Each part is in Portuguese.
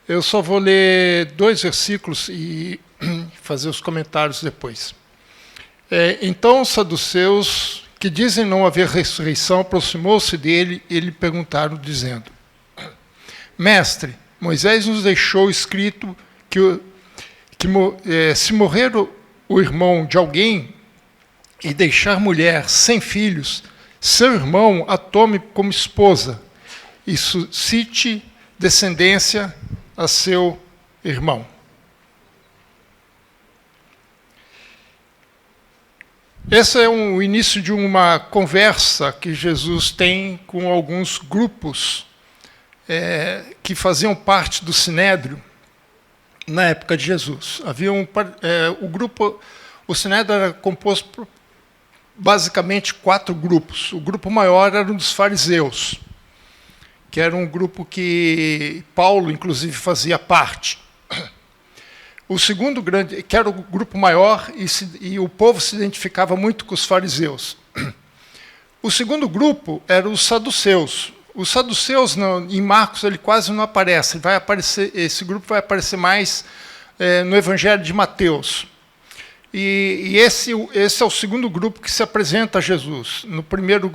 Eu só vou ler 2 versículos e fazer os comentários depois. Então os saduceus, que dizem não haver ressurreição, aproximou-se dele e lhe perguntaram, dizendo: Mestre, Moisés nos deixou escrito que se morrer o irmão de alguém e deixar mulher sem filhos, seu irmão a tome como esposa e suscite descendência a seu irmão. Esse é o início de uma conversa que Jesus tem com alguns grupos que faziam parte do Sinédrio na época de Jesus. Havia o Sinédrio era composto por basicamente 4 grupos. O grupo maior era o dos fariseus, que era um grupo que Paulo, inclusive, fazia parte. O segundo grande, que era o grupo maior, e o povo se identificava muito com os fariseus. O segundo grupo era os saduceus. Os saduceus, em Marcos, ele quase não aparece. Esse grupo vai aparecer mais no Evangelho de Mateus. E esse é o segundo grupo que se apresenta a Jesus. No primeiro,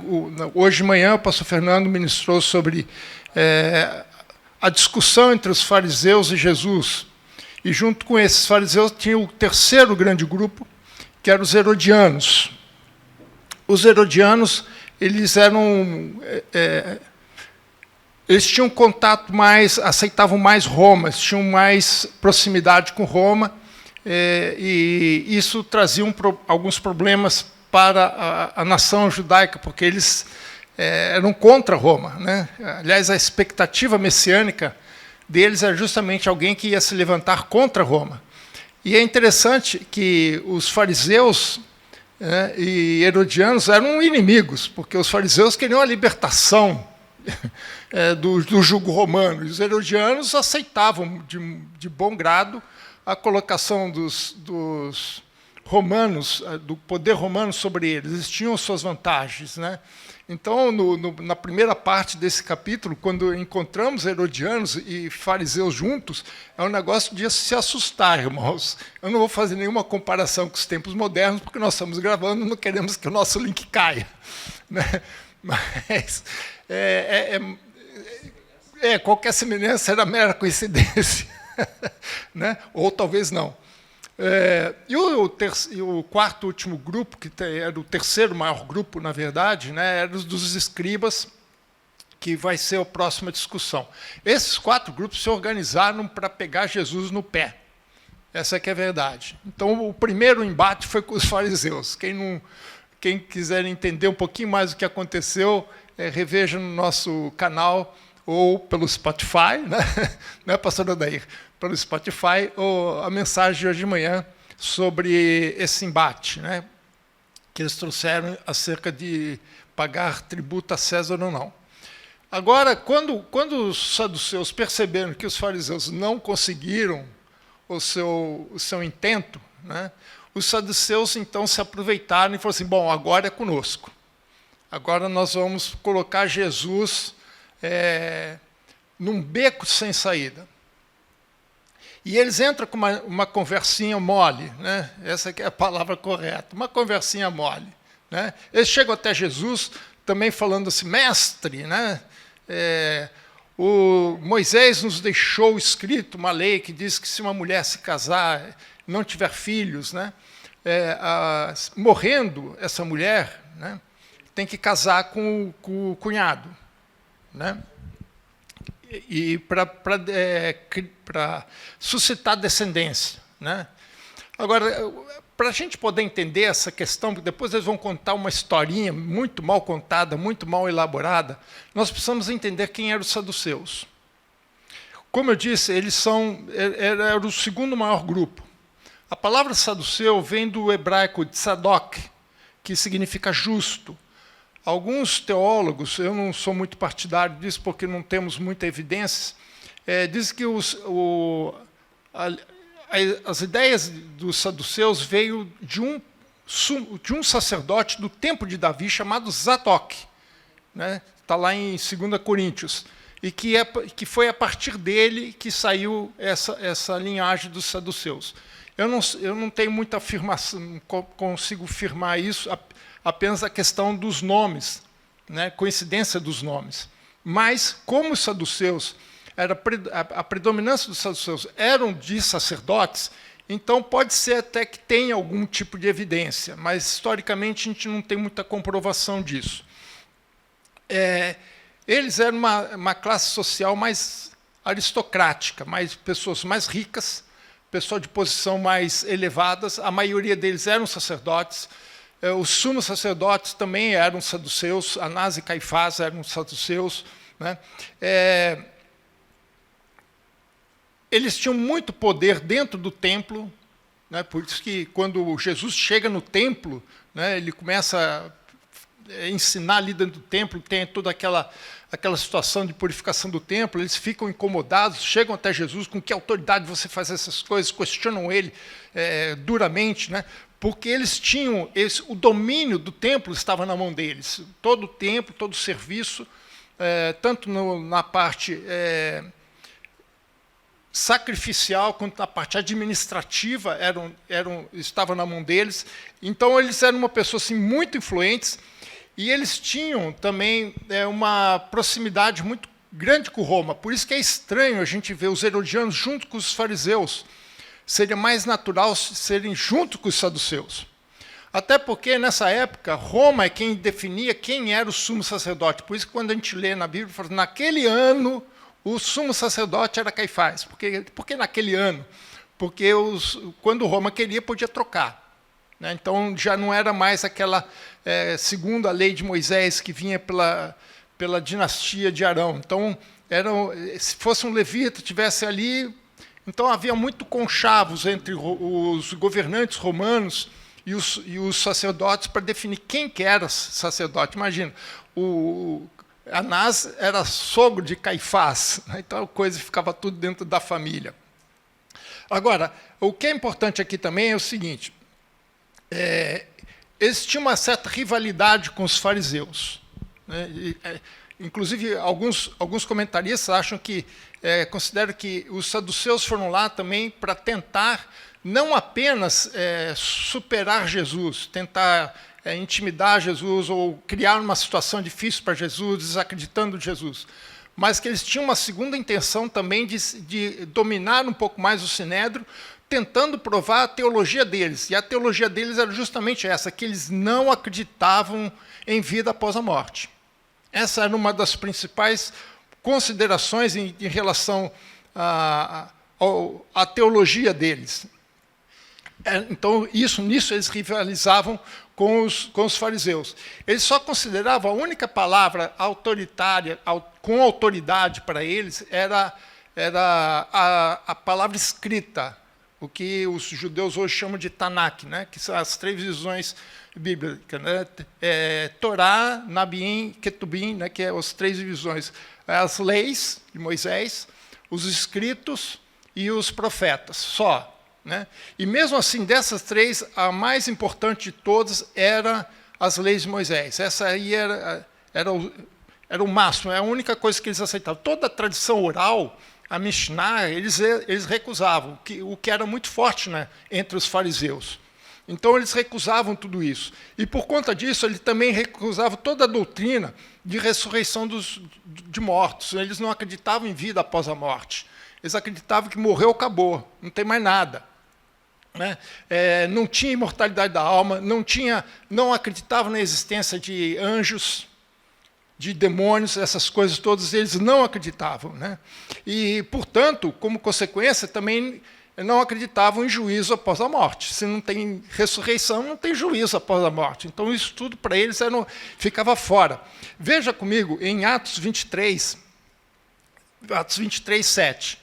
hoje de manhã, o pastor Fernando ministrou sobre a discussão entre os fariseus e Jesus. E junto com esses fariseus tinha o terceiro grande grupo, que eram os herodianos. Os herodianos, eles tinham contato mais, aceitavam mais Roma, eles tinham mais proximidade com Roma, e isso trazia alguns problemas para a nação judaica, porque eles eram contra Roma, né? Aliás, a expectativa messiânica deles era justamente alguém que ia se levantar contra Roma. E é interessante que os fariseus e herodianos eram inimigos, porque os fariseus queriam a libertação do jugo romano. E os herodianos aceitavam de bom grado a colocação dos romanos, do poder romano sobre eles. Eles tinham suas vantagens, né? Então, na primeira parte desse capítulo, quando encontramos herodianos e fariseus juntos, é um negócio de se assustar, irmãos. Eu não vou fazer nenhuma comparação com os tempos modernos, porque nós estamos gravando, não queremos que o nosso link caia, né? Mas qualquer semelhança era mera coincidência, né? Ou talvez não. E o quarto último grupo, que era o terceiro maior grupo, na verdade, né, era os dos escribas, que vai ser a próxima discussão. Esses 4 grupos se organizaram para pegar Jesus no pé. Essa que é a verdade. Então, o primeiro embate foi com os fariseus. Quem quiser entender um pouquinho mais o que aconteceu, reveja no nosso canal ou pelo Spotify, né, pastor Odair? Pelo Spotify, ou a mensagem de hoje de manhã sobre esse embate, né, que eles trouxeram acerca de pagar tributo a César ou não. Agora, quando os saduceus perceberam que os fariseus não conseguiram o seu intento, né, os saduceus então se aproveitaram e falaram assim: bom, agora é conosco. Agora nós vamos colocar Jesus num beco sem saída. E eles entram com uma conversinha mole, né? Essa que é a palavra correta, uma conversinha mole, né? Eles chegam até Jesus também falando assim: mestre, né? O Moisés nos deixou escrito uma lei que diz que se uma mulher se casar, não tiver filhos, né? Morrendo essa mulher, né, tem que casar com o cunhado, né? E para suscitar descendência, né? Agora, para a gente poder entender essa questão, porque depois eles vão contar uma historinha muito mal contada, muito mal elaborada, nós precisamos entender quem eram os saduceus. Como eu disse, era o segundo maior grupo. A palavra saduceu vem do hebraico tzadok, que significa justo. Alguns teólogos, eu não sou muito partidário disso porque não temos muita evidência, dizem que as ideias dos saduceus veio de um sacerdote do tempo de Davi chamado Zadok, né? Está lá em 2 Coríntios. e que foi a partir dele que saiu essa linhagem dos saduceus. Eu não tenho muita afirmação, não consigo afirmar isso, apenas a questão dos nomes, né, coincidência dos nomes. Mas, como os saduceus, a predominância dos saduceus eram de sacerdotes, então pode ser até que tenha algum tipo de evidência, mas historicamente a gente não tem muita comprovação disso. Eles eram uma classe social mais aristocrática, pessoas mais ricas, pessoas de posição mais elevadas, a maioria deles eram sacerdotes, os sumos sacerdotes também eram saduceus, Anás e Caifás eram saduceus, né? Eles tinham muito poder dentro do templo, né? Por isso que quando Jesus chega no templo, né, ele começa a ensinar ali dentro do templo, tem toda aquela situação de purificação do templo, eles ficam incomodados, chegam até Jesus, com que autoridade você faz essas coisas, questionam ele duramente, né? Porque eles tinham, o domínio do templo estava na mão deles, todo o templo, todo o serviço, tanto na parte sacrificial quanto na parte administrativa estava na mão deles. Então eles eram uma pessoa assim, muito influentes, e eles tinham também uma proximidade muito grande com Roma. Por isso que é estranho a gente ver os herodianos junto com os fariseus. Seria mais natural serem junto com os saduceus. Até porque, nessa época, Roma é quem definia quem era o sumo sacerdote. Por isso que quando a gente lê na Bíblia, fala, naquele ano, o sumo sacerdote era Caifás. Por que naquele ano? Porque quando Roma queria, podia trocar. Né? Então, já não era mais aquela, segundo a lei de Moisés, que vinha pela dinastia de Arão. Então, se fosse um levita, estivesse ali... Então, havia muito conchavos entre os governantes romanos e os sacerdotes para definir quem que era sacerdote. Imagina, Anás era sogro de Caifás, né? Então a coisa ficava tudo dentro da família. Agora, o que é importante aqui também é o seguinte, eles tinham uma certa rivalidade com os fariseus, né? Inclusive, alguns comentaristas acham que, consideram que os saduceus foram lá também para tentar não apenas superar Jesus, tentar intimidar Jesus ou criar uma situação difícil para Jesus, desacreditando de Jesus, mas que eles tinham uma segunda intenção também de dominar um pouco mais o Sinédrio, tentando provar a teologia deles. E a teologia deles era justamente essa, que eles não acreditavam em vida após a morte. Essa era uma das principais considerações em relação à teologia deles. Então, nisso eles rivalizavam com os fariseus. Eles só consideravam a única palavra autoritária, com autoridade para eles, era a palavra escrita, o que os judeus hoje chamam de Tanakh, né? Que são as 3 visões bíblicas, né? Torá, Nabiim, Ketubim, né? Que são as 3 visões. As leis de Moisés, os escritos e os profetas, só. Né? E mesmo assim, dessas 3, a mais importante de todas era as leis de Moisés. Essa aí era o máximo, é a única coisa que eles aceitavam. Toda a tradição oral, a Mishnah, eles recusavam, o que era muito forte, né, entre os fariseus. Então, eles recusavam tudo isso. E, por conta disso, eles também recusavam toda a doutrina de ressurreição de mortos. Eles não acreditavam em vida após a morte. Eles acreditavam que morreu, acabou, não tem mais nada. Né? Não tinha imortalidade da alma, não acreditavam na existência de anjos, de demônios, essas coisas todas, eles não acreditavam. Né? E, portanto, como consequência, também não acreditavam em juízo após a morte. Se não tem ressurreição, não tem juízo após a morte. Então, isso tudo para eles ficava fora. Veja comigo, em Atos 23, 7.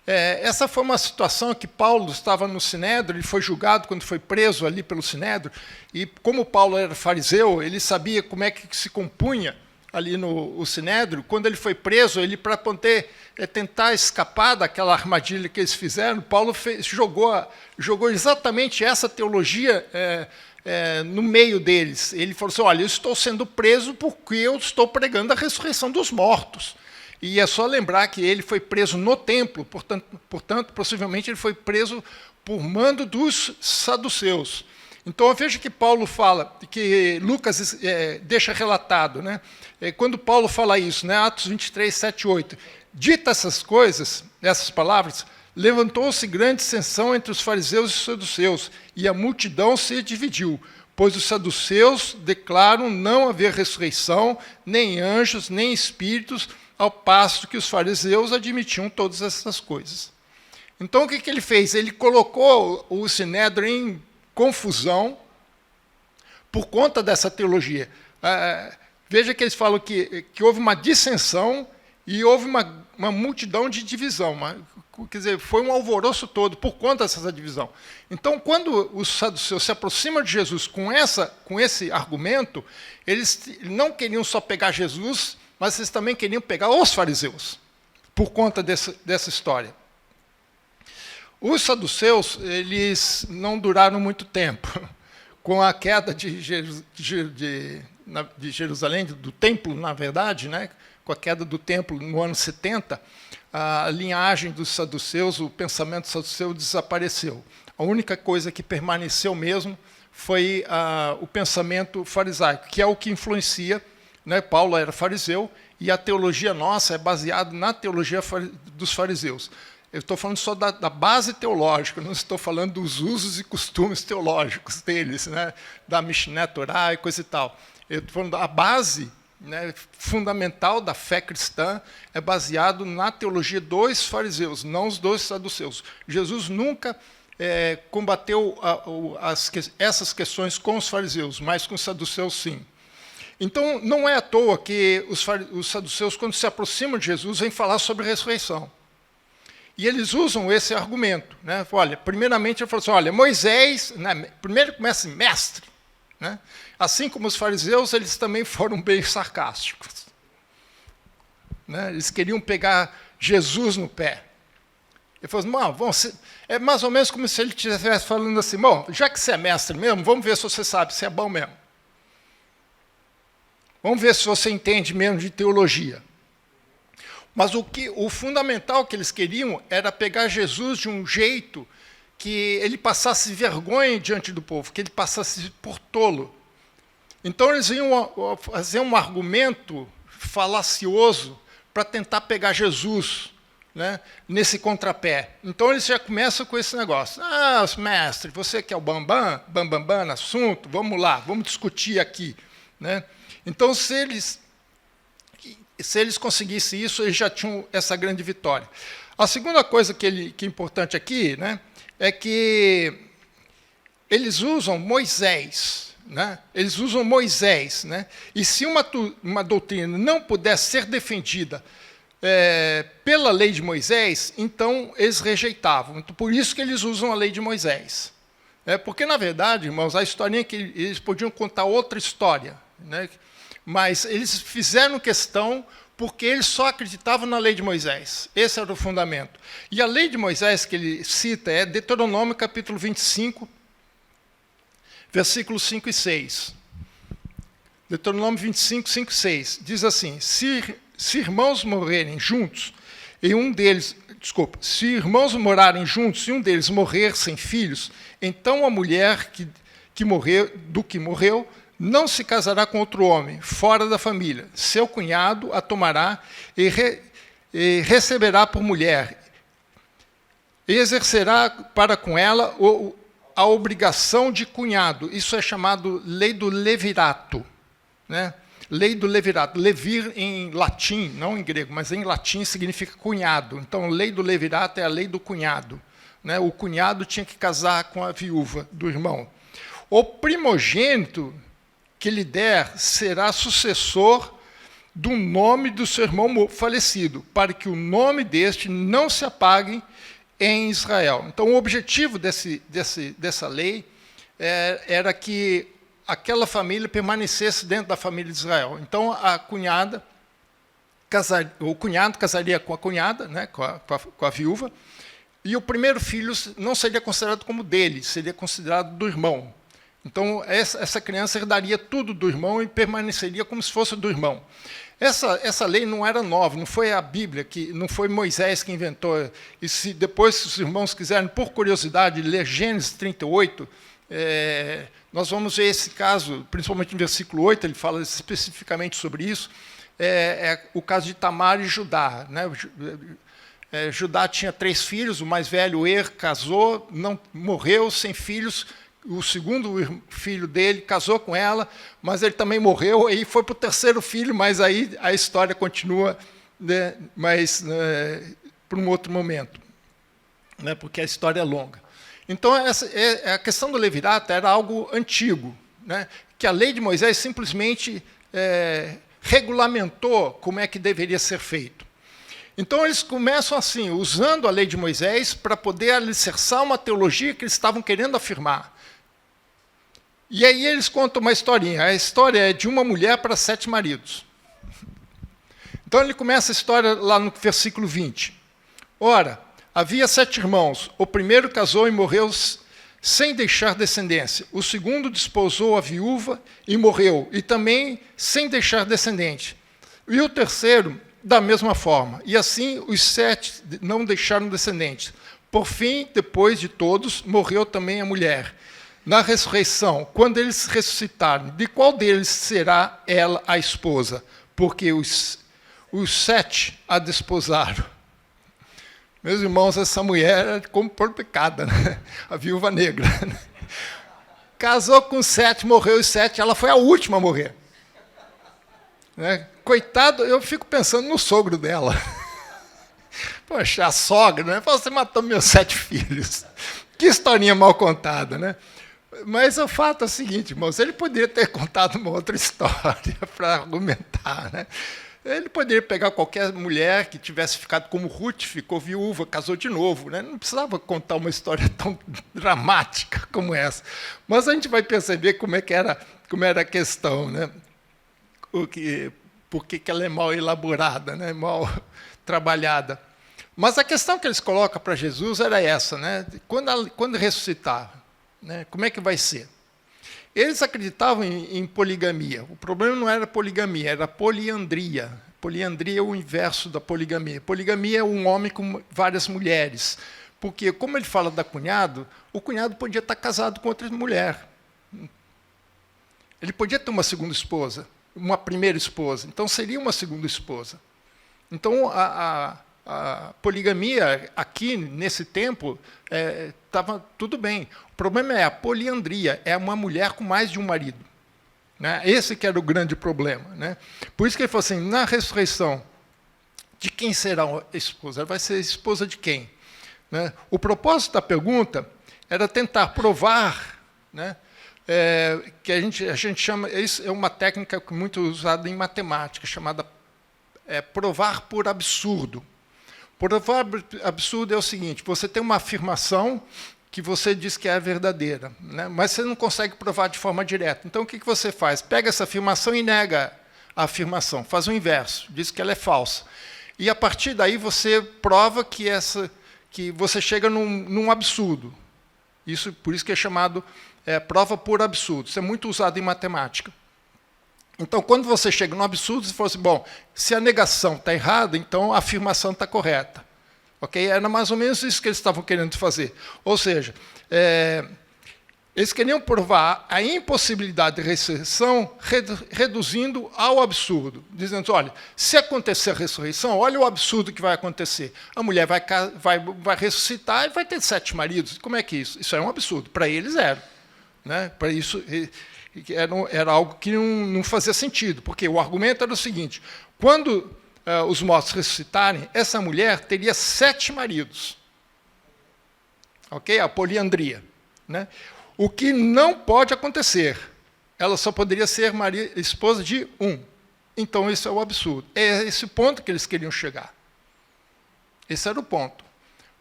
Essa foi uma situação que Paulo estava no Sinédrio, ele foi julgado quando foi preso ali pelo Sinédrio, e como Paulo era fariseu, ele sabia como é que se compunha ali no Sinédrio. Quando ele foi preso, ele, para poder tentar escapar daquela armadilha que eles fizeram, Paulo jogou exatamente essa teologia no meio deles. Ele falou assim, olha, eu estou sendo preso porque eu estou pregando a ressurreição dos mortos. E é só lembrar que ele foi preso no templo, portanto, possivelmente ele foi preso por mando dos saduceus. Então, veja que Paulo fala, que Lucas deixa relatado, né? Quando Paulo fala isso, né? Atos 23, 7 e 8. Dita essas coisas, essas palavras, levantou-se grande dissensão entre os fariseus e os saduceus, e a multidão se dividiu, pois os saduceus declaram não haver ressurreição, nem anjos, nem espíritos, ao passo que os fariseus admitiam todas essas coisas. Então, o que ele fez? Ele colocou o Sinédrio em confusão por conta dessa teologia. Veja que eles falam que houve uma dissensão e houve uma multidão de divisão. Quer dizer, foi um alvoroço todo por conta dessa divisão. Então, quando os saduceus se aproximam de Jesus com esse argumento, eles não queriam só pegar Jesus, mas eles também queriam pegar os fariseus, por conta dessa história. Os saduceus, eles não duraram muito tempo. Com a queda de Jerusalém, do templo, na verdade, né? Com a queda do templo no ano 70, a linhagem dos saduceus, o pensamento saduceu desapareceu. A única coisa que permaneceu mesmo foi o pensamento farisaico, que é o que influencia, né? Paulo era fariseu, e a teologia nossa é baseada na teologia dos fariseus. Eu estou falando só da base teológica, não estou falando dos usos e costumes teológicos deles, né? Da Mishneh Torah e coisa e tal. Eu estou falando da base, né, fundamental da fé cristã, é baseado na teologia dos fariseus, não os dos saduceus. Jesus nunca combateu essas questões com os fariseus, mas com os saduceus, sim. Então, não é à toa que os saduceus, quando se aproximam de Jesus, vêm falar sobre ressurreição. E eles usam esse argumento, né? Olha, primeiramente ele falou assim, olha, Moisés, né, primeiro começa assim, mestre, né? Assim como os fariseus, eles também foram bem sarcásticos, né? Eles queriam pegar Jesus no pé. Ele falou assim, é mais ou menos como se ele estivesse falando assim, bom, já que você é mestre mesmo, vamos ver se você sabe se é bom mesmo. Vamos ver se você entende mesmo de teologia. Mas o fundamental que eles queriam era pegar Jesus de um jeito que ele passasse vergonha diante do povo, que ele passasse por tolo. Então, eles iam fazer um argumento falacioso para tentar pegar Jesus, né, nesse contrapé. Então, eles já começam com esse negócio. Mestre, você que é o bambam no assunto, vamos lá, vamos discutir aqui, né? Então, se eles conseguissem isso, eles já tinham essa grande vitória. A segunda coisa que é importante aqui, né, é que eles usam Moisés. Né? Eles usam Moisés. Né? E se uma doutrina não puder ser defendida pela lei de Moisés, então eles rejeitavam. Então, por isso que eles usam a lei de Moisés. Porque, na verdade, irmãos, a historinha que eles podiam contar outra história, né? Mas eles fizeram questão porque eles só acreditavam na lei de Moisés. Esse era o fundamento. E a lei de Moisés que ele cita é Deuteronômio, capítulo 25, versículos 5 e 6. Deuteronômio 25, 5 e 6. Diz assim, se irmãos morrerem juntos, se irmãos morarem juntos e um deles morrer sem filhos, então a mulher que morreu, não se casará com outro homem, fora da família. Seu cunhado a tomará e receberá por mulher. E exercerá para com ela a obrigação de cunhado. Isso é chamado lei do levirato. Né? Lei do levirato. Levir em latim, não em grego, mas em latim significa cunhado. Então, lei do levirato é a lei do cunhado. Né? O cunhado tinha que casar com a viúva do irmão. O primogênito que lhe der será sucessor do nome do seu irmão falecido, para que o nome deste não se apague em Israel. Então, o objetivo dessa lei era que aquela família permanecesse dentro da família de Israel. Então, o cunhado casaria com a cunhada, né, com a viúva, e o primeiro filho não seria considerado como dele, seria considerado do irmão. Então, essa criança herdaria tudo do irmão e permaneceria como se fosse do irmão. Essa lei não era nova, não foi a Bíblia, não foi Moisés que inventou. E se depois, se os irmãos quiserem, por curiosidade, ler Gênesis 38, nós vamos ver esse caso, principalmente no versículo 8, ele fala especificamente sobre isso, é o caso de Tamar e Judá. Né? Judá tinha 3 filhos, o mais velho, casou, não morreu sem filhos. O segundo filho dele casou com ela, mas ele também morreu, aí foi para o 3º filho, mas aí a história continua, né, mas para um outro momento, né, porque a história é longa. Então, a questão do levirato era algo antigo, né, que a lei de Moisés simplesmente regulamentou como é que deveria ser feito. Então, eles começam assim, usando a lei de Moisés para poder alicerçar uma teologia que eles estavam querendo afirmar. E aí eles contam uma historinha. A história é de uma mulher para 7 maridos. Então ele começa a história lá no versículo 20. Ora, havia 7 irmãos. O primeiro casou e morreu sem deixar descendência. O segundo desposou a viúva e morreu, e também sem deixar descendente. E o terceiro, da mesma forma. E assim os 7 não deixaram descendentes. Por fim, depois de todos, morreu também a mulher. Na ressurreição, quando eles ressuscitarem, de qual deles será ela a esposa? Porque os 7 a desposaram. Meus irmãos, essa mulher era complicada, né? A viúva negra. Casou com 7, morreu os 7, ela foi a última a morrer. Né? Coitado, eu fico pensando no sogro dela. Poxa, a sogra, né? Você matou meus 7 filhos. Que historinha mal contada, né? Mas o fato é o seguinte, irmãos, ele poderia ter contado uma outra história para argumentar, né? Ele poderia pegar qualquer mulher que tivesse ficado como Ruth, ficou viúva, casou de novo, né? Não precisava contar uma história tão dramática como essa. Mas a gente vai perceber como era a questão, né? Por que ela é mal elaborada, né? Mal trabalhada. Mas a questão que eles colocam para Jesus era essa, né? Quando ressuscitar, né? Como é que vai ser? Eles acreditavam em poligamia. O problema não era poligamia, era poliandria. Poliandria é o inverso da poligamia. Poligamia é um homem com várias mulheres. Porque, como ele fala da cunhado, o cunhado podia estar casado com outra mulher. Ele podia ter uma segunda esposa, uma primeira esposa. Então, seria uma segunda esposa. Então, a poligamia, aqui, nesse tempo, estava tudo bem. O problema é a poliandria, é uma mulher com mais de um marido. Né? Esse que era o grande problema. Né? Por isso que ele falou assim, na ressurreição, de quem será a esposa? Ela vai ser a esposa de quem? Né? O propósito da pergunta era tentar provar, né, que a gente chama, isso é uma técnica muito usada em matemática, chamada provar por absurdo. Provar absurdo é o seguinte, você tem uma afirmação que você diz que é verdadeira, né? Mas você não consegue provar de forma direta. Então, o que você faz? Pega essa afirmação e nega a afirmação, faz o inverso, diz que ela é falsa. E, a partir daí, você prova que você chega num absurdo. Por isso que é chamado prova por absurdo. Isso é muito usado em matemática. Então, quando você chega no absurdo, você fala assim, bom, se a negação está errada, então a afirmação está correta. Okay? Era mais ou menos isso que eles estavam querendo fazer. Ou seja, eles queriam provar a impossibilidade de ressurreição reduzindo ao absurdo. Dizendo, olha, se acontecer a ressurreição, olha o absurdo que vai acontecer. A mulher vai ressuscitar e vai ter 7 maridos. Como é que isso? Isso é um absurdo. Para eles era. Né? Para isso... Era algo que não fazia sentido, porque o argumento era o seguinte, quando os mortos ressuscitarem, essa mulher teria 7 maridos. Ok? A poliandria. Né? O que não pode acontecer, ela só poderia ser esposa de um. Então, isso é o absurdo. É esse o ponto que eles queriam chegar. Esse era o ponto.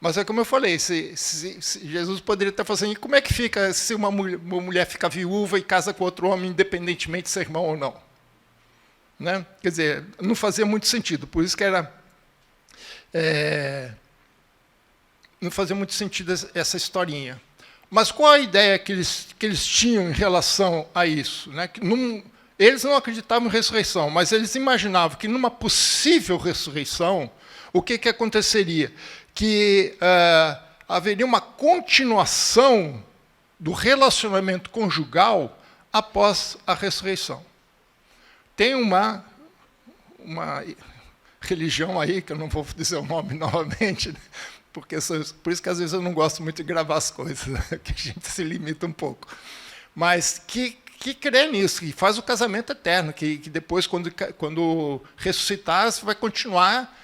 Mas é como eu falei, se Jesus poderia estar fazendo, como é que fica se uma mulher fica viúva e casa com outro homem, independentemente de ser irmão ou não? Né? Quer dizer, não fazia muito sentido, por isso que não fazia muito sentido essa historinha. Mas qual a ideia que eles tinham em relação a isso? Né? Eles não acreditavam em ressurreição, mas eles imaginavam que numa possível ressurreição, o que aconteceria? Que haveria uma continuação do relacionamento conjugal após a ressurreição. Tem uma religião aí, que eu não vou dizer o nome novamente, porque por isso que às vezes eu não gosto muito de gravar as coisas, né? Que a gente se limita um pouco. Mas que crê nisso, que faz o casamento eterno, que depois, quando ressuscitar, você vai continuar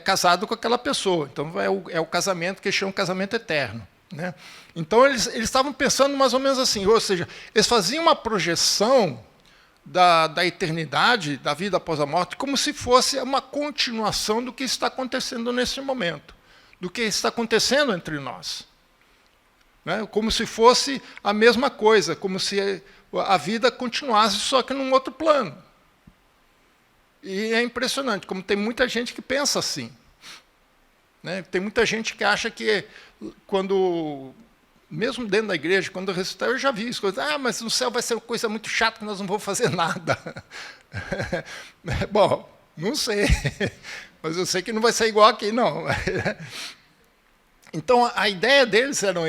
casado com aquela pessoa. Então, é o casamento que eles chamam de casamento eterno. Né? Então, eles estavam pensando mais ou menos assim, ou seja, eles faziam uma projeção da eternidade, da vida após a morte, como se fosse uma continuação do que está acontecendo nesse momento, do que está acontecendo entre nós. Né? Como se fosse a mesma coisa, como se a vida continuasse, só que num outro plano. E é impressionante, como tem muita gente que pensa assim. Né? Tem muita gente que acha que, mesmo dentro da igreja, quando eu ressuscitar, eu já vi isso. Mas no céu vai ser uma coisa muito chata, que nós não vamos fazer nada. Bom, não sei. Mas eu sei que não vai ser igual aqui, não. Então, a ideia deles era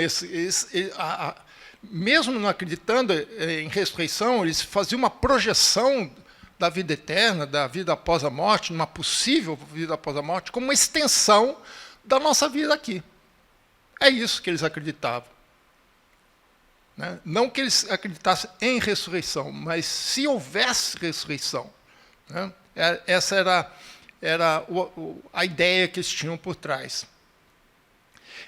mesmo não acreditando em ressurreição, eles faziam uma projeção da vida eterna, da vida após a morte, numa possível vida após a morte, como uma extensão da nossa vida aqui. É isso que eles acreditavam. Né? Não que eles acreditassem em ressurreição, mas se houvesse ressurreição. Né? Essa era a ideia que eles tinham por trás.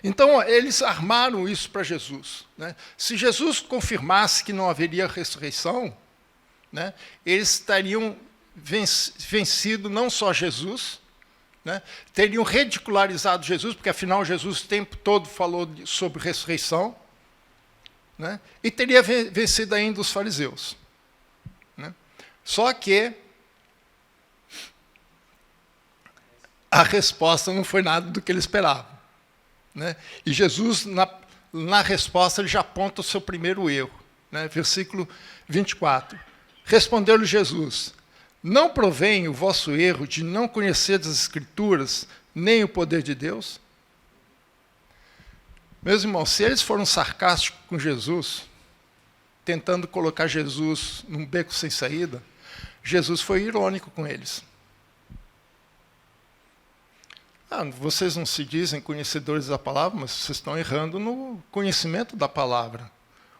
Então, eles armaram isso para Jesus. Né? Se Jesus confirmasse que não haveria ressurreição, né, eles teriam vencido não só Jesus, né, teriam ridicularizado Jesus, porque, afinal, Jesus o tempo todo falou sobre ressurreição, né, e teria vencido ainda os fariseus. Né? Só que a resposta não foi nada do que ele esperava. Né? E Jesus, na resposta, ele já aponta o seu primeiro erro. Né? Versículo 24. Respondeu-lhe Jesus: não provém o vosso erro de não conhecer as Escrituras, nem o poder de Deus? Meus irmãos, se eles foram sarcásticos com Jesus, tentando colocar Jesus num beco sem saída, Jesus foi irônico com eles. Vocês não se dizem conhecedores da palavra, mas vocês estão errando no conhecimento da palavra.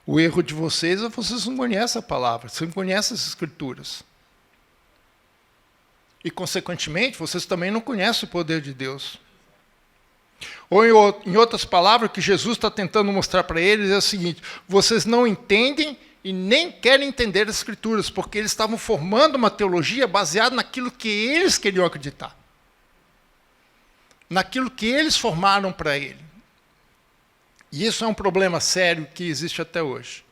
O erro de vocês é que vocês não conhecem a palavra, vocês não conhecem as Escrituras. E, consequentemente, vocês também não conhecem o poder de Deus. Ou, em outras palavras, o que Jesus está tentando mostrar para eles é o seguinte: vocês não entendem e nem querem entender as Escrituras, porque eles estavam formando uma teologia baseada naquilo que eles queriam acreditar. Naquilo que eles formaram para ele. E isso é um problema sério que existe até hoje.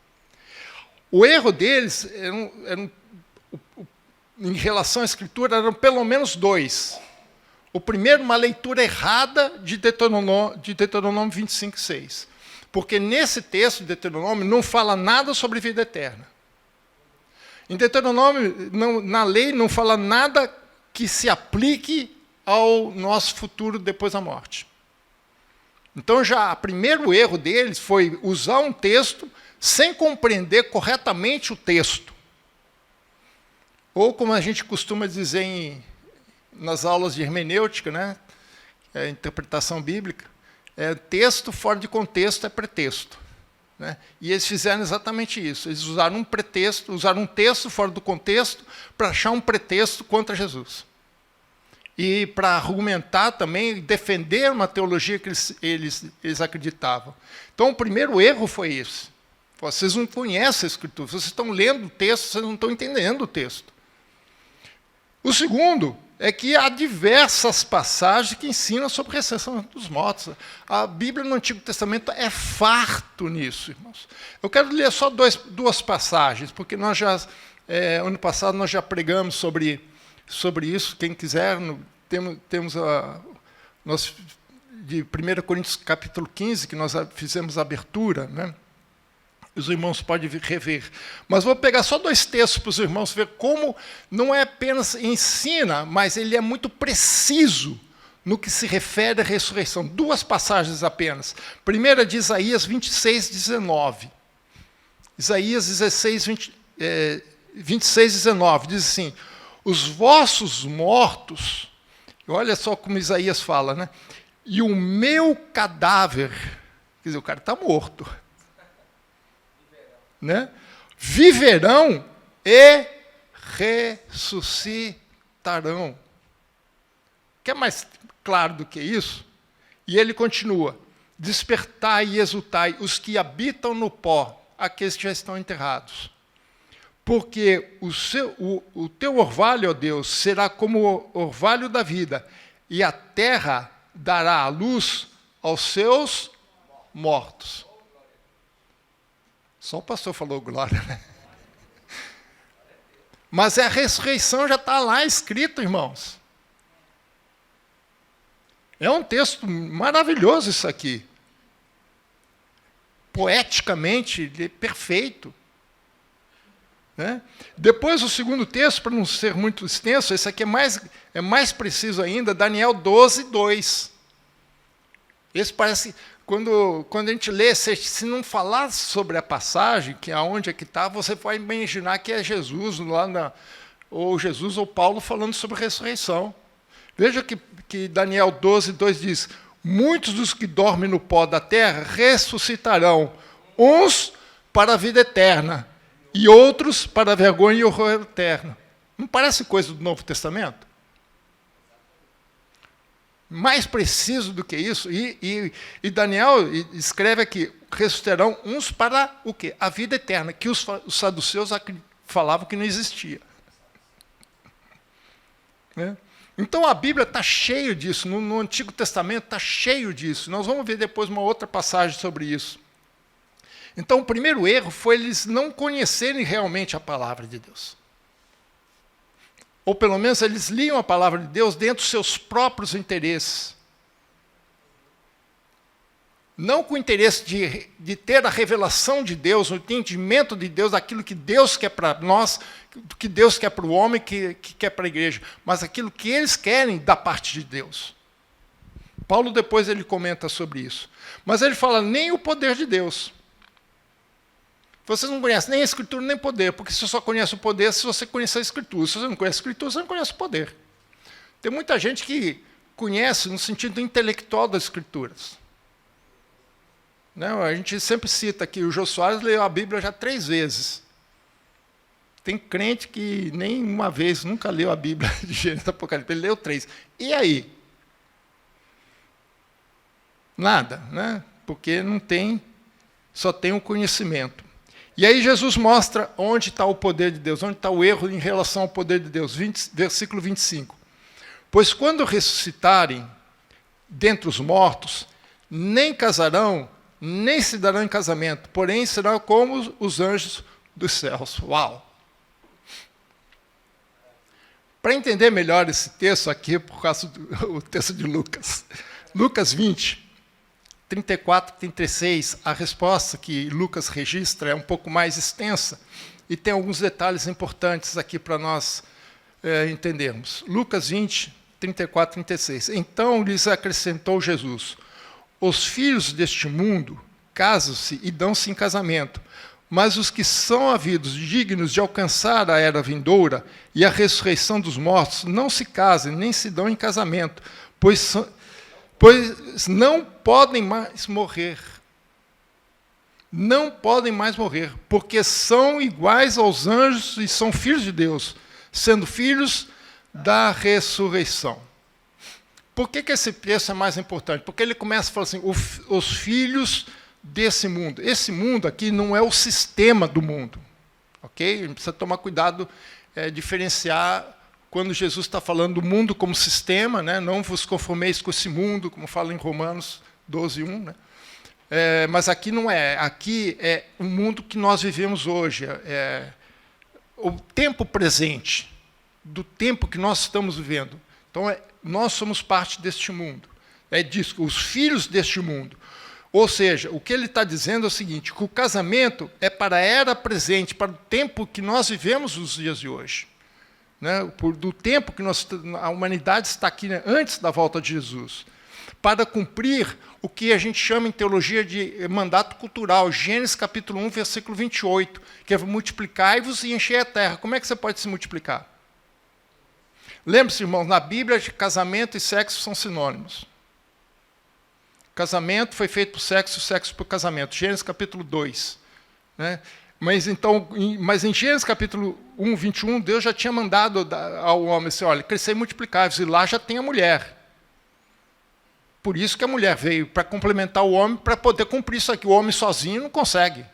O erro deles, em relação à Escritura, eram pelo menos dois. O primeiro, uma leitura errada de Deuteronômio 25:6. Porque nesse texto de Deuteronômio não fala nada sobre vida eterna. Em Deuteronômio, na lei, não fala nada que se aplique ao nosso futuro depois da morte. Então, o primeiro erro deles foi usar um texto sem compreender corretamente o texto. Ou, como a gente costuma dizer nas aulas de hermenêutica, né, interpretação bíblica, texto fora de contexto é pretexto. Né? E eles fizeram exatamente isso. Eles usaram um pretexto, usaram um texto fora do contexto para achar um pretexto contra Jesus. E para argumentar também, defender uma teologia que eles acreditavam. Então, o primeiro erro foi isso. Vocês não conhecem a Escritura, vocês estão lendo o texto, vocês não estão entendendo o texto. O segundo é que há diversas passagens que ensinam sobre a ressurreição dos mortos. A Bíblia no Antigo Testamento é farto nisso, irmãos. Eu quero ler só duas passagens, porque ano passado nós já pregamos sobre isso. Quem quiser, temos de 1 Coríntios capítulo 15, que nós fizemos a abertura, né? Os irmãos podem rever. Mas vou pegar só 2 textos para os irmãos ver como não é apenas ensina, mas ele é muito preciso no que se refere à ressurreição. 2 passagens apenas. Primeira de Isaías 26, 19. Isaías 26, 19, diz assim: os vossos mortos, olha só como Isaías fala, né? E o meu cadáver, quer dizer, o cara está morto, né? Viverão e ressuscitarão. Quer mais claro do que isso? E ele continua: despertai e exultai os que habitam no pó, aqueles que já estão enterrados. Porque o teu orvalho, ó Deus, será como o orvalho da vida, e a terra dará a luz aos seus mortos. Só o pastor falou glória, né? Mas a ressurreição já está lá escrito, irmãos. É um texto maravilhoso isso aqui. Poeticamente, perfeito. Né? Depois, o segundo texto, para não ser muito extenso, esse aqui é mais preciso ainda, Daniel 12, 2. Esse parece, quando a gente lê, se não falar sobre a passagem, que aonde é que está, você vai imaginar que é Jesus, ou Jesus ou Paulo falando sobre a ressurreição. Veja que Daniel 12, 2 diz: muitos dos que dormem no pó da terra ressuscitarão, uns para a vida eterna, e outros para a vergonha e horror eterno. Não parece coisa do Novo Testamento? Mais preciso do que isso. E Daniel escreve aqui: ressuscitarão uns para o quê? A vida eterna, que os saduceus falavam que não existia. Né? Então a Bíblia está cheia disso, no Antigo Testamento está cheio disso. Nós vamos ver depois uma outra passagem sobre isso. Então o primeiro erro foi eles não conhecerem realmente a palavra de Deus. Ou pelo menos eles liam a palavra de Deus dentro dos seus próprios interesses. Não com o interesse de ter a revelação de Deus, o entendimento de Deus, daquilo que Deus quer para nós, que Deus quer para o homem, que quer para a igreja, mas aquilo que eles querem da parte de Deus. Paulo depois ele comenta sobre isso. Mas ele fala nem o poder de Deus. Vocês não conhecem nem a Escritura nem o poder, porque você só conhece o poder se você conhecer a Escritura. Se você não conhece a Escritura, você não conhece o poder. Tem muita gente que conhece no sentido intelectual das Escrituras. Não, a gente sempre cita aqui, o Jô Soares leu a Bíblia já 3 vezes. Tem crente que nem uma vez, nunca leu a Bíblia de Gênesis e Apocalipse, ele leu 3. E aí? Nada, né? Porque não tem, só tem o conhecimento. E aí Jesus mostra onde está o poder de Deus, onde está o erro em relação ao poder de Deus. Versículo 25. Pois quando ressuscitarem dentre os mortos, nem casarão, nem se darão em casamento, porém serão como os anjos dos céus. Uau! Para entender melhor esse texto aqui, por causa do texto de Lucas. Lucas 20, 34, 36, a resposta que Lucas registra é um pouco mais extensa e tem alguns detalhes importantes aqui para nós entendermos. Lucas 20, 34, 36. Então lhes acrescentou Jesus: os filhos deste mundo casam-se e dão-se em casamento, mas os que são havidos dignos de alcançar a era vindoura e a ressurreição dos mortos não se casam, nem se dão em casamento, pois não podem mais morrer. Não podem mais morrer, porque são iguais aos anjos e são filhos de Deus, sendo filhos da ressurreição. Por que esse texto é mais importante? Porque ele começa a falar assim, os filhos desse mundo. Esse mundo aqui não é o sistema do mundo. Ok? A gente precisa tomar cuidado, diferenciar quando Jesus está falando do mundo como sistema, né? Não vos conformeis com esse mundo, como fala em Romanos 12, 1. Né? Mas aqui não é. Aqui é o mundo que nós vivemos hoje. O tempo presente, do tempo que nós estamos vivendo. Então, nós somos parte deste mundo. É disso, os filhos deste mundo. Ou seja, o que ele está dizendo é o seguinte, que o casamento é para a era presente, para o tempo que nós vivemos nos dias de hoje. Né? Do tempo que a humanidade está aqui, né, antes da volta de Jesus. Para cumprir o que a gente chama em teologia de mandato cultural, Gênesis capítulo 1, versículo 28, que é multiplicai-vos e enchei a terra. Como é que você pode se multiplicar? Lembre-se, irmãos, na Bíblia, casamento e sexo são sinônimos. Casamento foi feito por sexo, sexo por casamento. Gênesis capítulo 2. Né? Mas em Gênesis capítulo 1, 21, Deus já tinha mandado ao homem assim, olha, crescer e multiplicar-vos, e lá já tem a mulher. Por isso que a mulher veio, para complementar o homem, para poder cumprir isso aqui. O homem sozinho não consegue.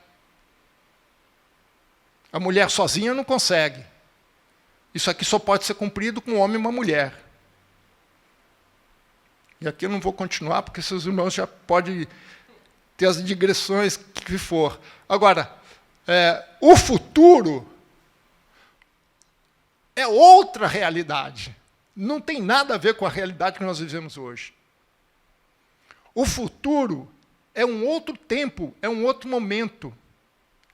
A mulher sozinha não consegue. Isso aqui só pode ser cumprido com um homem e uma mulher. E aqui eu não vou continuar, porque seus irmãos já podem ter as digressões que for. Agora, o futuro é outra realidade. Não tem nada a ver com a realidade que nós vivemos hoje. O futuro é um outro tempo, é um outro momento,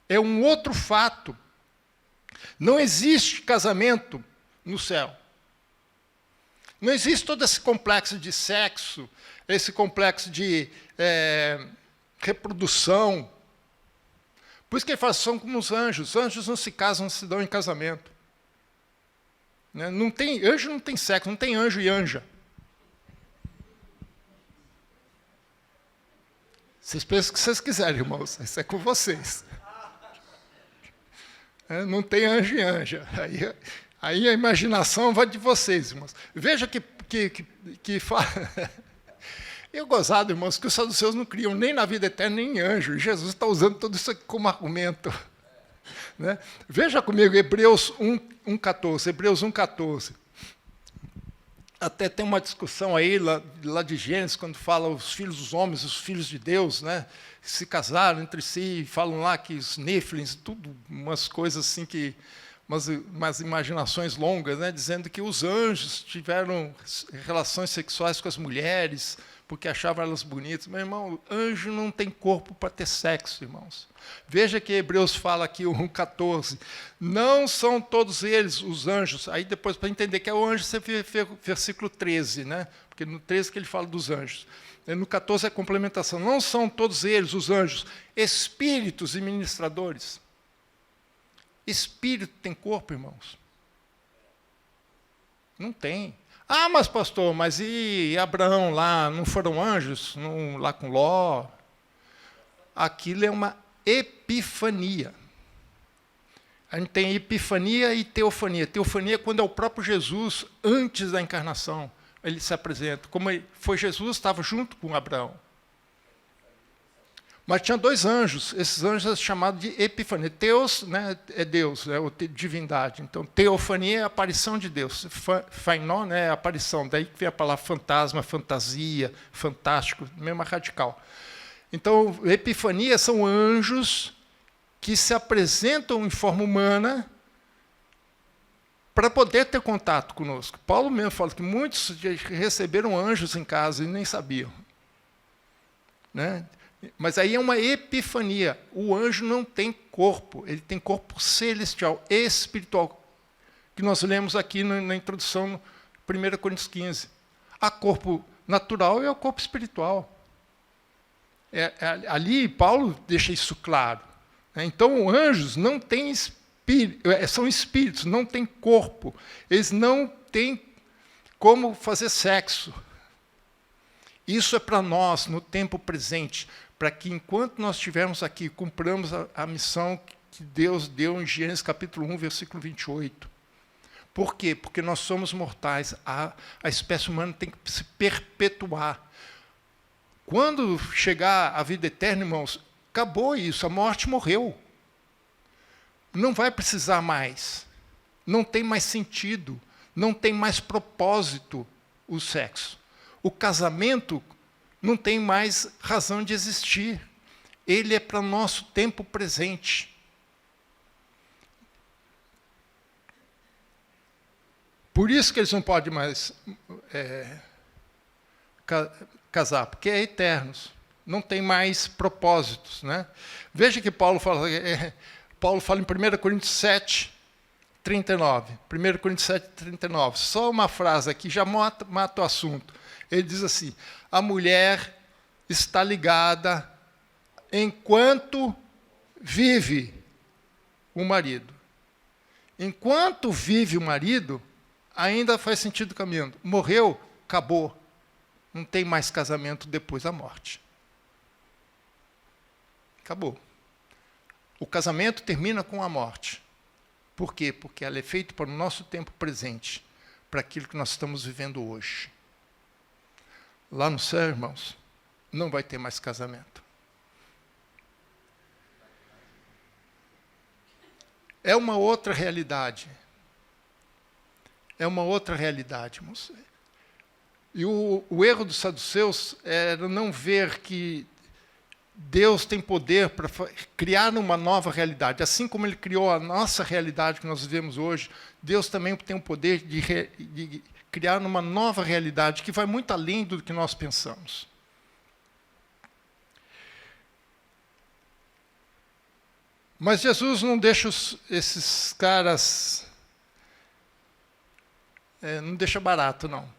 é um outro fato. Não existe casamento no céu. Não existe todo esse complexo de sexo, esse complexo de reprodução. Por isso que ele fala, são como os anjos. Os anjos não se casam, não se dão em casamento. Né? Anjo não tem sexo, não tem anjo e anja. Vocês pensam o que vocês quiserem, irmãos. Isso é com vocês. Não tem anjo e anja. Aí a imaginação vai de vocês, irmãos. Veja que fala... Eu gozado, irmãos, que os saduceus não criam nem na vida eterna, nem em anjo. E Jesus está usando tudo isso aqui como argumento. Né? Veja comigo, Hebreus 1,14. Hebreus 1,14. Até tem uma discussão aí, lá de Gênesis, quando fala os filhos dos homens, os filhos de Deus, né? Se casaram entre si, falam lá que os Néfilins, tudo, umas coisas assim que... umas imaginações longas, né, dizendo que os anjos tiveram relações sexuais com as mulheres, porque achavam elas bonitas. Meu irmão, anjo não tem corpo para ter sexo, irmãos. Veja que Hebreus fala aqui, 1,14. Não são todos eles os anjos. Aí depois, para entender que é o anjo, você vê versículo 13, né? Porque no 13 que ele fala dos anjos. No 14 é a complementação. Não são todos eles, os anjos, espíritos e ministradores. Espírito tem corpo, irmãos? Não tem. Ah, mas pastor, mas e Abraão lá, não foram anjos? Lá com Ló? Aquilo é uma epifania. A gente tem epifania e teofania. Teofania é quando é o próprio Jesus, antes da encarnação, ele se apresenta. Como foi Jesus, estava junto com Abraão. Mas tinha dois anjos, esses anjos são chamados de epifania. Teos, né, é Deus, é divindade. Então, teofania é a aparição de Deus. Fainó, né, é a aparição. Daí que vem a palavra fantasma, fantasia, fantástico, mesmo radical. Então, epifania são anjos que se apresentam em forma humana para poder ter contato conosco. Paulo mesmo fala que muitos receberam anjos em casa e nem sabiam. Né? Mas aí é uma epifania. O anjo não tem corpo, ele tem corpo celestial, espiritual, que nós lemos aqui na introdução, no 1 Coríntios 15. Há corpo natural e há corpo espiritual. Ali Paulo deixa isso claro. Então, anjos não têm são espíritos, não têm corpo. Eles não têm como fazer sexo. Isso é para nós, no tempo presente, para que, enquanto nós estivermos aqui, cumpramos a missão que Deus deu em Gênesis capítulo 1, versículo 28. Por quê? Porque nós somos mortais. A espécie humana tem que se perpetuar. Quando chegar a vida eterna, irmãos, acabou isso, a morte morreu. Não vai precisar mais. Não tem mais sentido. Não tem mais propósito o sexo. O casamento não tem mais razão de existir. Ele é para nosso tempo presente. Por isso que eles não podem mais casar, porque é eternos. não tem mais propósitos, né? Veja que Paulo fala em 1 Coríntios 7, 39. 1 Coríntios 7, 39. Só uma frase aqui já mata o assunto. Ele diz assim: a mulher está ligada enquanto vive o marido. Enquanto vive o marido, ainda faz sentido caminhando. Morreu, acabou. Não tem mais casamento depois da morte. Acabou. O casamento termina com a morte. Por quê? Porque ela é feita para o nosso tempo presente, para aquilo que nós estamos vivendo hoje. Lá no céu, irmãos, não vai ter mais casamento. É uma outra realidade. É uma outra realidade, irmãos. E o erro dos saduceus era não ver que Deus tem poder para criar uma nova realidade. Assim como Ele criou a nossa realidade que nós vivemos hoje, Deus também tem o poder de criar uma nova realidade que vai muito além do que nós pensamos. Mas Jesus não deixa esses caras... não deixa barato, não.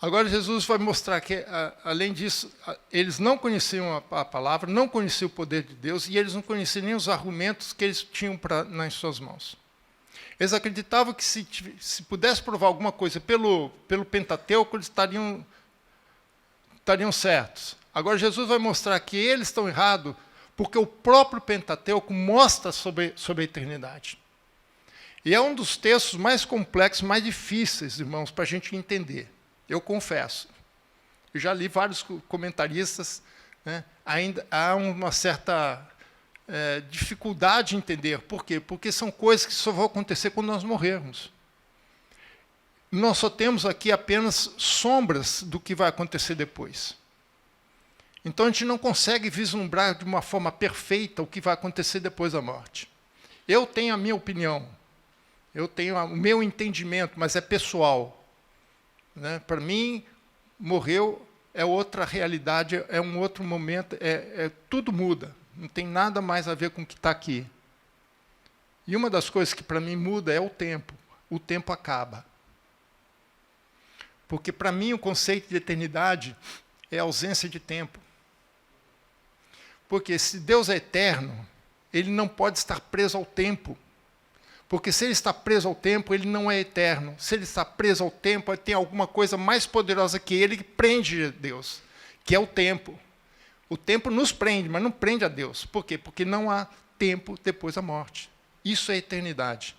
Agora Jesus vai mostrar que, além disso, eles não conheciam a palavra, não conheciam o poder de Deus, e eles não conheciam nem os argumentos que eles tinham nas suas mãos. Eles acreditavam que se pudesse provar alguma coisa pelo Pentateuco, eles estariam certos. Agora Jesus vai mostrar que eles estão errados, porque o próprio Pentateuco mostra sobre a eternidade. E é um dos textos mais complexos, mais difíceis, irmãos, para a gente entender. Eu confesso. Eu já li vários comentaristas, né? Ainda há uma certa dificuldade em entender. Por quê? Porque são coisas que só vão acontecer quando nós morrermos. Nós só temos aqui apenas sombras do que vai acontecer depois. Então, a gente não consegue vislumbrar de uma forma perfeita o que vai acontecer depois da morte. Eu tenho a minha opinião, eu tenho o meu entendimento, mas é pessoal. Né? Para mim, morreu é outra realidade, é um outro momento, tudo muda, não tem nada mais a ver com o que está aqui. E uma das coisas que para mim muda é o tempo acaba. Porque para mim o conceito de eternidade é ausência de tempo. Porque se Deus é eterno, Ele não pode estar preso ao tempo. Porque se Ele está preso ao tempo, Ele não é eterno. Se Ele está preso ao tempo, tem alguma coisa mais poderosa que Ele que prende a Deus, que é o tempo. O tempo nos prende, mas não prende a Deus. Por quê? Porque não há tempo depois da morte. Isso é eternidade.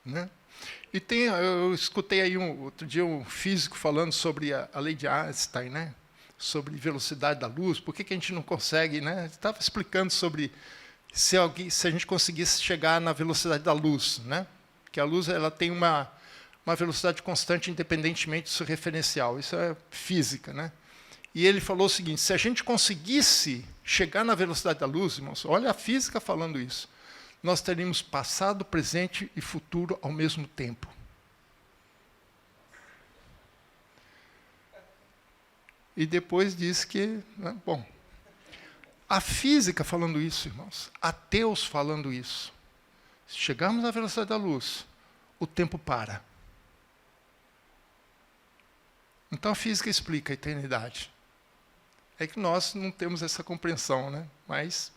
Né? E eu escutei aí outro dia um físico falando sobre a lei de Einstein, né? Sobre velocidade da luz, por que a gente não consegue, né? Estava explicando sobre se a gente conseguisse chegar na velocidade da luz, né? Que a luz ela tem uma velocidade constante independentemente do seu referencial. Isso é física, né? E ele falou o seguinte: se a gente conseguisse chegar na velocidade da luz, irmãos, olha a física falando isso, nós teríamos passado, presente e futuro ao mesmo tempo. E depois diz que... Né, bom, a física falando isso, irmãos, ateus falando isso. Se chegarmos na velocidade da luz, o tempo para. Então a física explica a eternidade. É que nós não temos essa compreensão, né? Mas...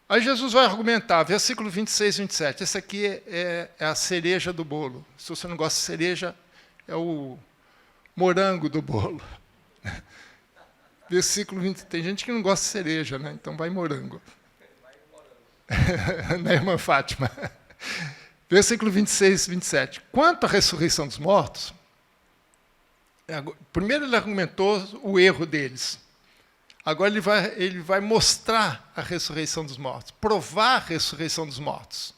Aí Jesus vai argumentar, versículo 26 e 27. Esse aqui é a cereja do bolo. Se você não gosta de cereja, é o morango do bolo. Versículo 20. Tem gente que não gosta de cereja, né? Então vai morango. Na irmã Fátima. Versículo 26 e 27. Quanto à ressurreição dos mortos, primeiro ele argumentou o erro deles. Agora ele vai mostrar a ressurreição dos mortos, provar a ressurreição dos mortos.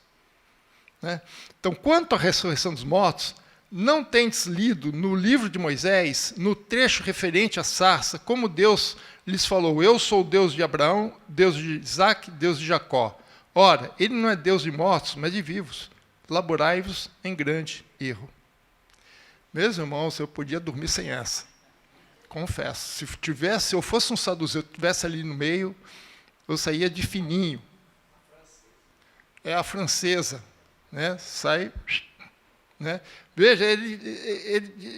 Né? Então, quanto à ressurreição dos mortos, não tendes lido no livro de Moisés, no trecho referente à sarça, como Deus lhes falou: eu sou o Deus de Abraão, Deus de Isaac, Deus de Jacó. Ora, ele não é Deus de mortos, mas de vivos. Laborai-vos em grande erro. Meus irmãos, eu podia dormir sem essa. Confesso. Se eu fosse um saduceu, estivesse ali no meio, eu saía de fininho. É a francesa, né? Sai, né? Veja,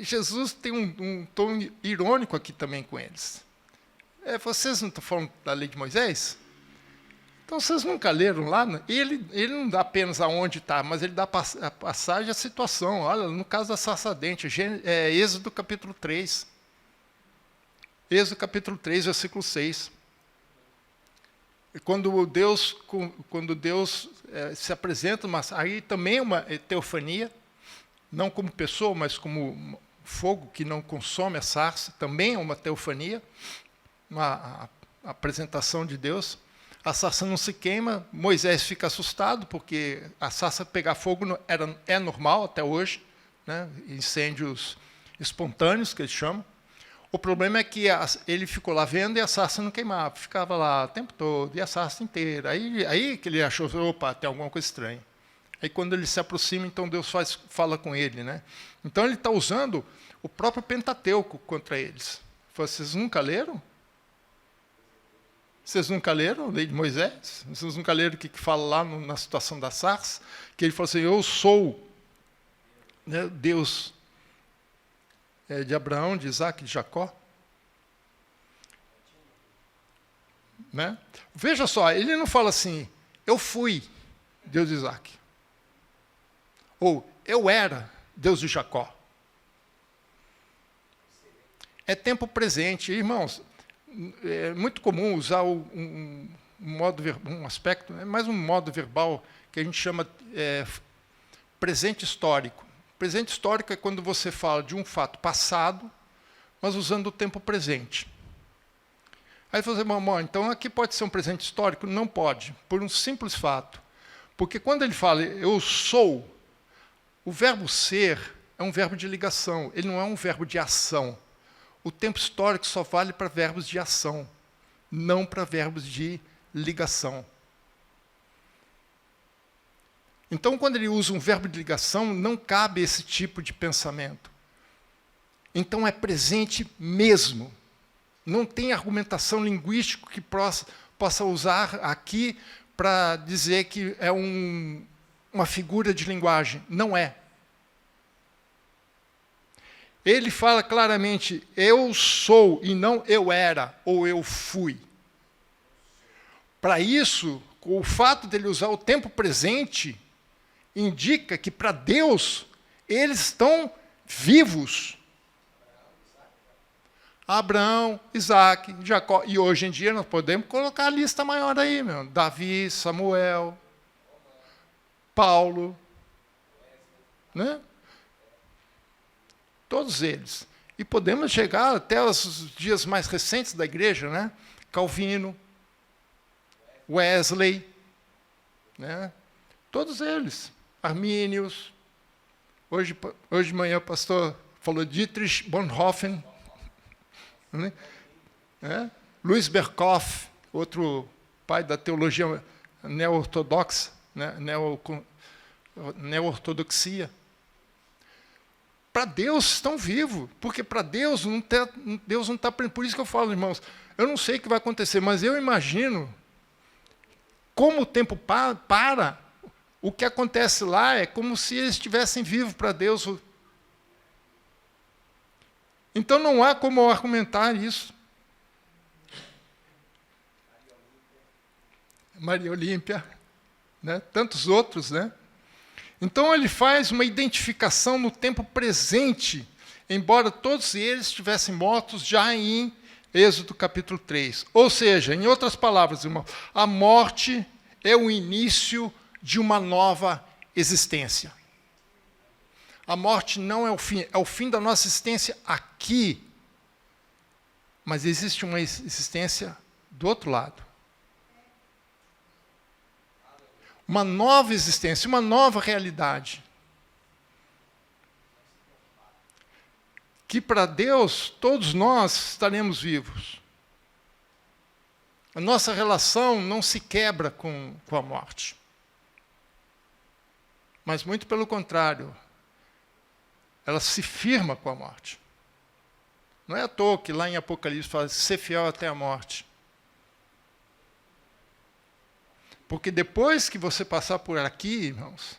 Jesus tem um tom irônico aqui também com eles. Vocês não estão falando da lei de Moisés? Então, vocês nunca leram lá? E ele não dá apenas aonde está, mas ele dá a passagem, a situação. Olha, no caso da sarça ardente, Êxodo capítulo 3. Êxodo capítulo 3, versículo 6. Quando Deus se apresenta, mas aí também é uma teofania, não como pessoa, mas como fogo que não consome a sarça, também é uma teofania, uma apresentação de Deus. A sarça não se queima, Moisés fica assustado, porque a sarça pegar fogo é normal até hoje, né? Incêndios espontâneos, que eles chamam. O problema é que ele ficou lá vendo e a sarça não queimava, ficava lá o tempo todo, e a sarça inteira. Aí que ele achou, opa, tem alguma coisa estranha. Aí quando ele se aproxima, então Deus fala com ele, né? Então ele está usando o próprio Pentateuco contra eles. Vocês nunca leram? Vocês nunca leram a lei de Moisés? Vocês nunca leram o que fala lá na situação da sarça? Que ele fala assim, eu sou, né, Deus de Abraão, de Isaac, de Jacó. Né? Veja só, ele não fala assim, eu fui Deus de Isaac. Ou eu era Deus de Jacó. É tempo presente. Irmãos, é muito comum usar um aspecto, é mais um modo verbal que a gente chama presente histórico. Presente histórico é quando você fala de um fato passado, mas usando o tempo presente. Aí você fala, então aqui pode ser um presente histórico? Não pode, por um simples fato. Porque quando ele fala eu sou, o verbo ser é um verbo de ligação, ele não é um verbo de ação. O tempo histórico só vale para verbos de ação, não para verbos de ligação. Então, quando ele usa um verbo de ligação, não cabe esse tipo de pensamento. Então, é presente mesmo. Não tem argumentação linguística que possa usar aqui para dizer que é uma figura de linguagem. Não é. Ele fala claramente, eu sou, e não eu era, ou eu fui. Para isso, o fato dele usar o tempo presente indica que, para Deus, eles estão vivos. Abraão, Isaac, Jacó. E hoje em dia nós podemos colocar a lista maior aí, meu. Davi, Samuel, Paulo, né? Todos eles. E podemos chegar até os dias mais recentes da igreja, né? Calvino, Wesley, né? Todos eles. Armínios. Hoje de manhã o pastor falou Dietrich Bonhoeffer, né? Luiz Berkhoff, outro pai da teologia neo-ortodoxa, né? Neo-ortodoxia. Para Deus estão vivos, porque para Deus não está. Por isso que eu falo, irmãos, eu não sei o que vai acontecer, mas eu imagino como o tempo para, o que acontece lá é como se eles estivessem vivos para Deus. Então não há como argumentar isso. Maria Olímpia, né? Tantos outros, né? Então ele faz uma identificação no tempo presente, embora todos eles estivessem mortos já em Êxodo capítulo 3. Ou seja, em outras palavras, irmão, a morte é o início de uma nova existência. A morte não é o fim da nossa existência aqui, mas existe uma existência do outro lado. Uma nova existência, uma nova realidade. Que para Deus, todos nós estaremos vivos. A nossa relação não se quebra com a morte. Mas, muito pelo contrário, ela se firma com a morte. Não é à toa que lá em Apocalipse fala, ser fiel até a morte. Porque depois que você passar por aqui, irmãos,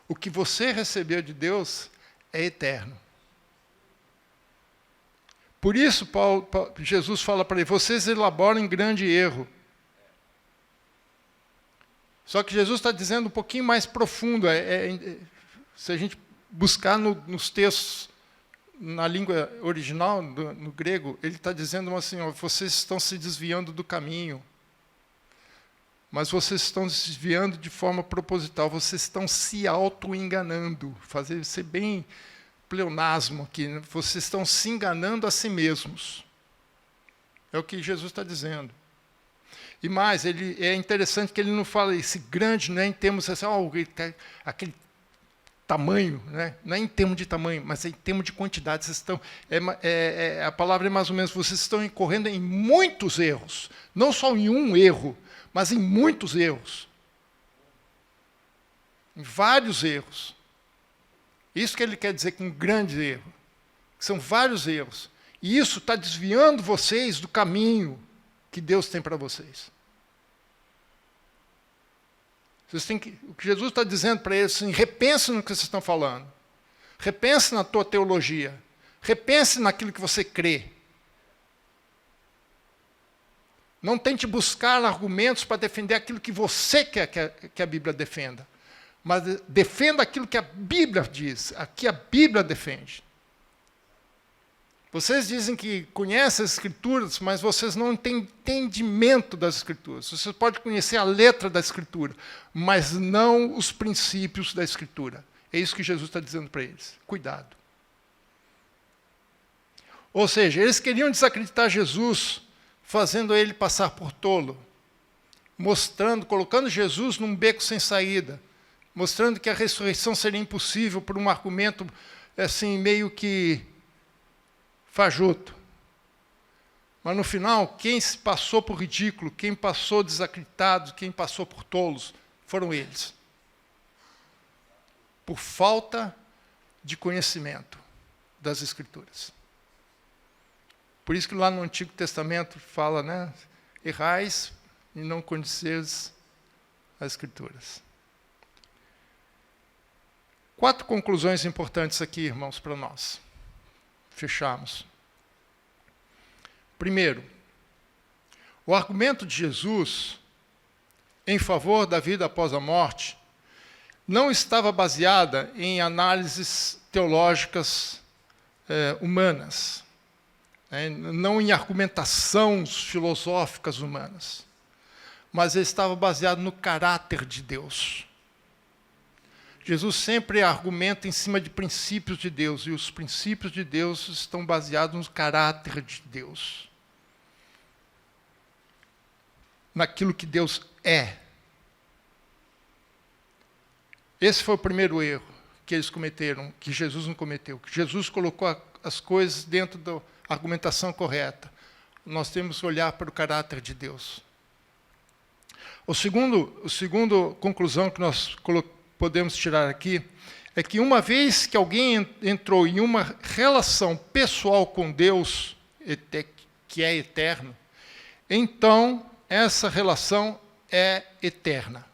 o que você recebeu de Deus é eterno. Por isso, Jesus fala para ele, vocês elaboram um grande erro. Só que Jesus está dizendo um pouquinho mais profundo. Se a gente buscar nos textos, na língua original, no grego, ele está dizendo assim, ó, vocês estão se desviando do caminho. Mas vocês estão se desviando de forma proposital, vocês estão se auto-enganando. Ser bem pleonasmo aqui, né? Vocês estão se enganando a si mesmos. É o que Jesus está dizendo. E mais, é interessante que ele não fala esse grande, não é em termos assim, aquele tamanho, né? Não é em termos de tamanho, mas é em termos de quantidade. Vocês estão, a palavra é mais ou menos, vocês estão incorrendo em muitos erros. Não só em um erro, mas em muitos erros. Em vários erros. Isso que ele quer dizer com um grande erro. São vários erros. E isso está desviando vocês do caminho que Deus tem para vocês. O que Jesus está dizendo para eles, assim, repense no que vocês estão falando. Repense na tua teologia. Repense naquilo que você crê. Não tente buscar argumentos para defender aquilo que você quer que a Bíblia defenda. Mas defenda aquilo que a Bíblia diz, que a Bíblia defende. Vocês dizem que conhecem as Escrituras, mas vocês não têm entendimento das Escrituras. Você pode conhecer a letra da Escritura, mas não os princípios da Escritura. É isso que Jesus está dizendo para eles. Cuidado. Ou seja, eles queriam desacreditar Jesus, fazendo ele passar por tolo, colocando Jesus num beco sem saída, mostrando que a ressurreição seria impossível por um argumento assim, meio que fajuto. Mas no final, quem se passou por ridículo, quem passou desacreditado, quem passou por tolos, foram eles. Por falta de conhecimento das Escrituras. Por isso que lá no Antigo Testamento fala, né? Errais e não conheceis as Escrituras. 4 conclusões importantes aqui, irmãos, para nós. Fechamos. Primeiro, o argumento de Jesus em favor da vida após a morte não estava baseada em análises teológicas humanas, não em argumentações filosóficas humanas, mas ele estava baseado no caráter de Deus. Jesus sempre argumenta em cima de princípios de Deus, e os princípios de Deus estão baseados no caráter de Deus. Naquilo que Deus é. Esse foi o primeiro erro que eles cometeram, que Jesus não cometeu, que Jesus colocou as coisas dentro da argumentação correta. Nós temos que olhar para o caráter de Deus. O segundo conclusão que nós podemos tirar aqui é que uma vez que alguém entrou em uma relação pessoal com Deus, que é eterno, então essa relação é eterna.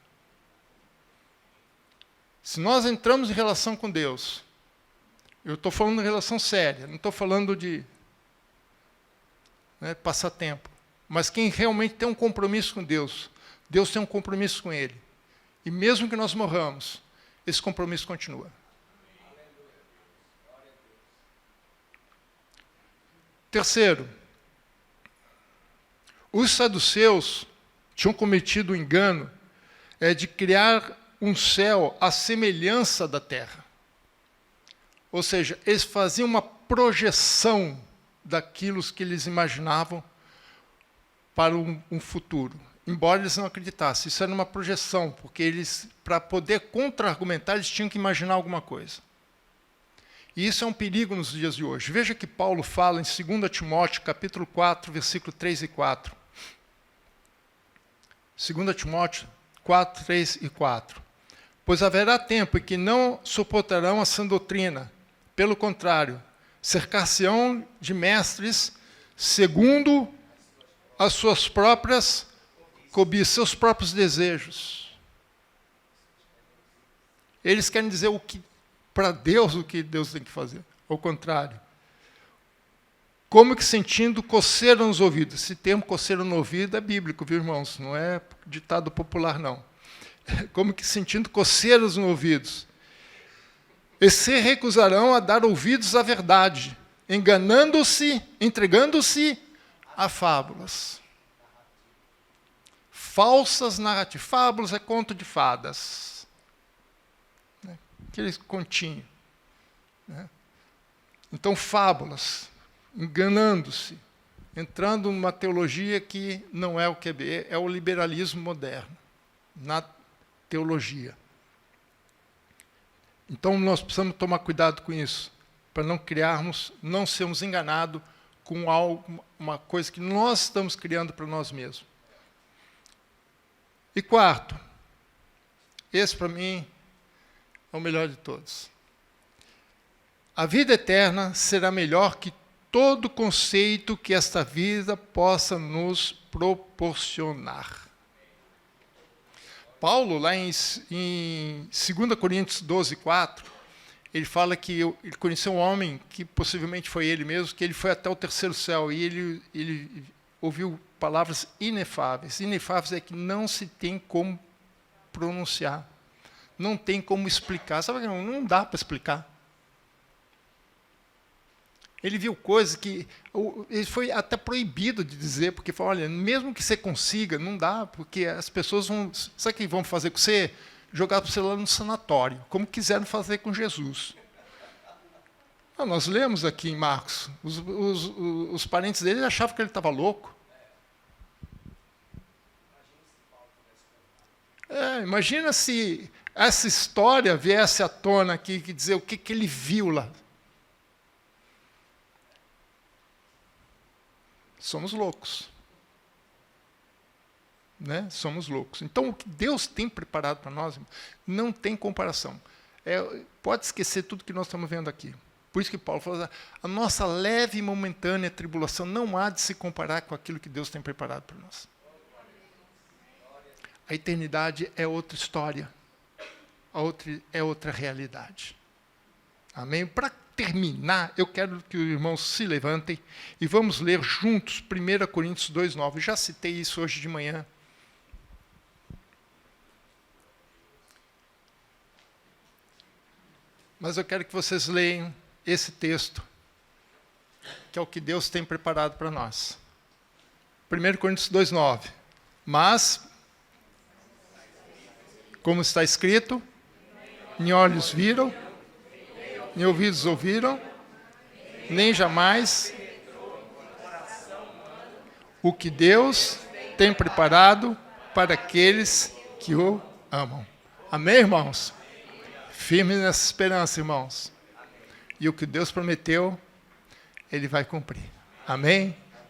Se nós entramos em relação com Deus, eu estou falando de relação séria, não estou falando de passar tempo, mas quem realmente tem um compromisso com Deus, Deus tem um compromisso com ele. E mesmo que nós morramos, esse compromisso continua. Terceiro, os saduceus tinham cometido o engano de criar um céu à semelhança da terra. Ou seja, eles faziam uma projeção daquilo que eles imaginavam para um futuro. Embora eles não acreditassem, isso era uma projeção, porque eles, para poder contra-argumentar, eles tinham que imaginar alguma coisa. E isso é um perigo nos dias de hoje. Veja que Paulo fala em 2 Timóteo, capítulo 4, versículo 3 e 4. 2 Timóteo 4, 3 e 4. Pois haverá tempo em que não suportarão a sã doutrina, pelo contrário, Cercar-se-ão de mestres segundo as suas próprias cobiças, seus próprios desejos. Eles querem dizer para Deus o que Deus tem que fazer. Ao contrário. Como que sentindo coceira nos ouvidos. Esse termo coceira no ouvido é bíblico, viu, irmãos? Não é ditado popular, não. Como que sentindo coceiras nos ouvidos. E se recusarão a dar ouvidos à verdade, enganando-se, entregando-se a fábulas. Falsas narrativas. Fábulas é conto de fadas. Aquele continho. Então, fábulas, enganando-se, entrando numa teologia que não é o que é o liberalismo moderno, na teologia. Então, nós precisamos tomar cuidado com isso, para não sermos enganados com algo, uma coisa que nós estamos criando para nós mesmos. E quarto, esse para mim é o melhor de todos. A vida eterna será melhor que todo conceito que esta vida possa nos proporcionar. Paulo, lá em 2 Coríntios 12, 4, ele fala que ele conheceu um homem, que possivelmente foi ele mesmo, que ele foi até o terceiro céu, e ele ouviu palavras inefáveis. Inefáveis é que não se tem como pronunciar, não tem como explicar. Sabe, não dá para explicar. Ele viu coisas que ele foi até proibido de dizer, porque falou, olha, mesmo que você consiga, não dá, porque as pessoas vão... Sabe o que vão fazer com você? Jogar você lá no sanatório, como quiseram fazer com Jesus. Nós lemos aqui em Marcos, os parentes dele achavam que ele estava louco. Imagina se essa história viesse à tona aqui, que dizer o que ele viu lá. Somos loucos. Somos loucos. Então, o que Deus tem preparado para nós não tem comparação. Pode esquecer tudo que nós estamos vendo aqui. Por isso que Paulo falou, a nossa leve e momentânea tribulação não há de se comparar com aquilo que Deus tem preparado para nós. A eternidade é outra história. É outra realidade. Amém? Para terminar, eu quero que os irmãos se levantem e vamos ler juntos 1 Coríntios 2,9. Eu já citei isso hoje de manhã. Mas eu quero que vocês leiam esse texto, que é o que Deus tem preparado para nós. 1 Coríntios 2,9. Mas, como está escrito, nem olhos viram, nem ouvidos ouviram, nem jamais o que Deus tem preparado para aqueles que o amam. Amém, irmãos? Firme nessa esperança, irmãos. E o que Deus prometeu, Ele vai cumprir. Amém?